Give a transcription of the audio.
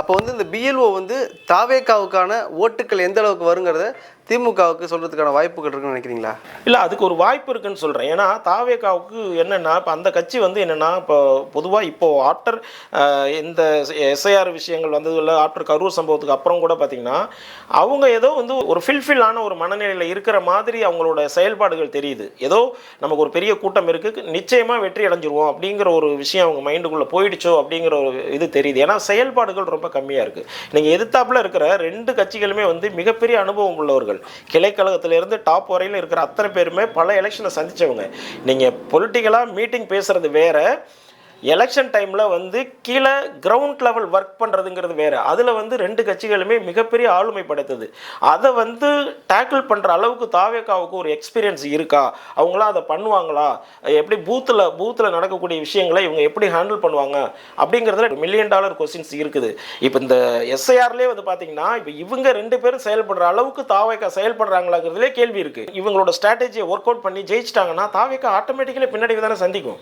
அப்போ வந்து இந்த பிஎல்ஓ வந்து தாவேகாவுக்கான ஓட்டுக்கள் எந்த அளவுக்கு வருங்கிறத திமுகவுக்கு சொல்றதுக்கான வாய்ப்புகள் இருக்குன்னு நினைக்கிறீங்களா? இல்லை, அதுக்கு ஒரு வாய்ப்பு இருக்குன்னு சொல்கிறேன். ஏன்னா தாவேகாவுக்கு என்னென்னா, இப்போ அந்த கட்சி வந்து என்னென்னா, இப்போ பொதுவாக இப்போது ஆஃப்டர் இந்த எஸ்ஐஆர் விஷயங்கள் வந்ததில்ல, ஆஃப்டர் கரூர் சம்பவத்துக்கு அப்புறம் கூட பார்த்திங்கன்னா, அவங்க ஏதோ வந்து ஒரு ஃபில்ஃபில்லான ஒரு மனநிலையில் இருக்கிற மாதிரி அவங்களோட செயல்பாடுகள் தெரியுது. ஏதோ நமக்கு ஒரு பெரிய கூட்டம் இருக்குது, நிச்சயமாக வெற்றி அடைஞ்சிருவோம் அப்படிங்கிற ஒரு விஷயம் அவங்க மைண்டுக்குள்ளே போயிடுச்சோ அப்படிங்கிற ஒரு இது தெரியுது. ஏன்னா செயல்பாடுகள் ரொம்ப கம்மியாக இருக்குது. நீங்கள் எதிர்த்தாப்புல இருக்கிற 2 கட்சிகளுமே வந்து மிகப்பெரிய அனுபவம் உள்ளவர்கள். கிளைக்கழகத்திலிருந்து டாப் வரையில் இருக்கிற அத்தனை பேருமே பல எலெக்ஷனை சந்திச்சவங்க. நீங்கள் பொலிட்டிக்கலாக மீட்டிங் பேசுறது வேற, எலெக்ஷன் டைமில் வந்து கீழே கிரவுண்ட் லெவல் ஒர்க் பண்ணுறதுங்கிறது வேறு. அதில் வந்து 2 கட்சிகளுமே மிகப்பெரிய ஆளுமை படைத்தது. அதை வந்து டேக்கிள் பண்ணுற அளவுக்கு தாவேகாவுக்கு ஒரு எக்ஸ்பீரியன்ஸ் இருக்கா? அவங்களாம் அதை பண்ணுவாங்களா? எப்படி பூத்தில் நடக்கக்கூடிய விஷயங்களை இவங்க எப்படி ஹேண்டில் பண்ணுவாங்க அப்படிங்கிறதுல $1 மில்லியன் கொஸ்டின்ஸ் இருக்குது. இப்போ இந்த எஸ்ஐஆர்லேயே வந்து பார்த்தீங்கன்னா, இப்போ இவங்க 2 பேரும் செயல்படுற அளவுக்கு தாவேகா செயல்படுறாங்களாங்கிறதுலே கேள்வி இருக்குது. இவங்களோட ஸ்ட்ராட்டஜியை ஒர்க் அவுட் பண்ணி ஜெயிச்சிட்டாங்கன்னா தாவேகா ஆட்டோமேட்டிக்கலி பின்னாடி தானே சந்திக்கும்.